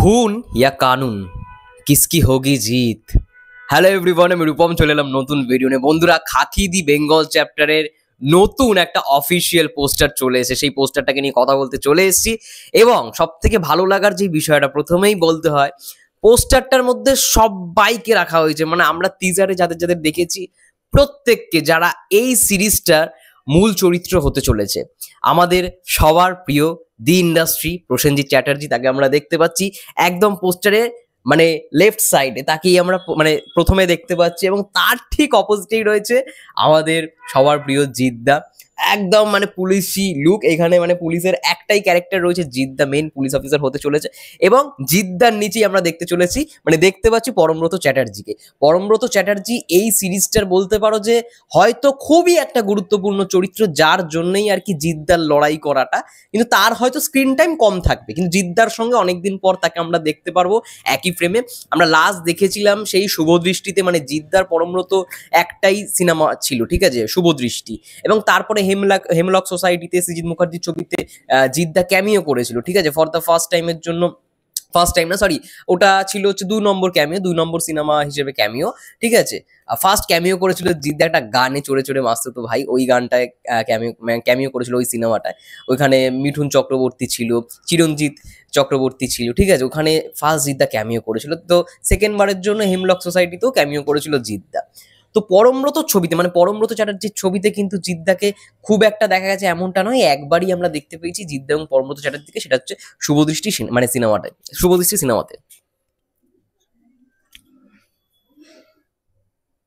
খুন ইয়া কানুন কিসকি হোগি জিত। হ্যালো এভরিওয়ান, আমি রূপম চলে এলাম নতুন ভিডিও নিয়ে। বন্ধুরা, খাকি দি বেঙ্গল চ্যাপ্টারের নতুন একটা অফিসিয়াল পোস্টার চলে এসেছে। সেই পোস্টারটাকে নিয়ে কথা বলতে চলে এসেছি। এবং সব থেকে ভালো লাগার যে বিষয়টা প্রথমেই বলতে হয়, পোস্টারটার মধ্যে সবাইকে রাখা হয়েছে। মানে আমরা টিজারে যাদের যাদের দেখেছি প্রত্যেককে, যারা এই সিরিজটার মূল চরিত্র হতে চলেছে। আমাদের সবার প্রিয় দি ইন্ডাস্ট্রি প্রসেনজিৎ চ্যাটার্জি, তাকে আমরা দেখতে পাচ্ছি একদম পোস্টারে, মানে লেফট সাইডে তাকেই আমরা মানে প্রথমে দেখতে পাচ্ছি। এবং তার ঠিক অপোজিটেই রয়েছে আমাদের সবার প্রিয় জিদ্দা। একদম মানে পুলিশি লুক এখানে, মানে পুলিশের একটাই ক্যারেক্টার রয়েছে, জিদ্দা মেন পুলিশ অফিসার হতে চলেছে। এবং জিদ্দার নিচেই আমরা দেখতে চলেছি, মানে দেখতে পাচ্ছি পরমব্রত চ্যাটার্জিকে। পরমব্রত চ্যাটার্জি এই সিরিজটার বলতে পারো যে হয়তো খুবই একটা গুরুত্বপূর্ণ চরিত্র, যার জন্যই আর কি জিদ্দার লড়াই করাটা। কিন্তু তার হয়তো স্ক্রিন টাইম কম থাকবে, কিন্তু জিদ্দার সঙ্গে অনেকদিন পর তাকে আমরা দেখতে পারবো একই ফ্রেমে। আমরা লাস্ট দেখেছিলাম সেই শুভদৃষ্টিতে, মানে জিদ্দার পরমব্রত একটাই সিনেমা ছিল, ঠিক আছে, শুভদৃষ্টি। এবং তারপরে হেমলক সোসাইটিতে সৃজিত মুখার্জির ছবিতে জিদ্দা ক্যামিও করেছিল, ঠিক আছে, ফর দ্য ফার্স্ট টাইমের জন্য। ফার্স্ট টাইম না, সরি, ওটা ছিল হচ্ছে 2 নম্বর ক্যামিও, 2 নম্বর সিনেমা হিসেবে ক্যামিও, ঠিক আছে। ফার্স্ট ক্যামিও করেছিল জিদ্দা একটা গানে চড়ে চড়ে মাসতুতো ভাই, ওই গানটায় ক্যামিও করেছিল ওই সিনেমাটায়। ওইখানে মিঠুন চক্রবর্তী ছিল, চিরঞ্জিত চক্রবর্তী ছিল, ঠিক আছে। ওখানে ফার্স্ট জিদ্দা ক্যামিও করেছিল। তো সেকেন্ড বারের জন্য হেমলক সোসাইটিতেও ক্যামিও করেছিল জিদ্দা। তো পরমব্রত ছবিতে, মানে পরমব্রত চ্যাটার্জির ছবিতে কিন্তু জিদ্দাকে খুব একটা দেখা গেছে এমনটা নয়, একবারই আমরা দেখতে পেয়েছি জিদ্দা এবং পরমব্রত চ্যাটার্জিকে, সেটা হচ্ছে শুভদৃষ্টি মানে সিনেমাটায়, শুভদৃষ্টি সিনেমাতে।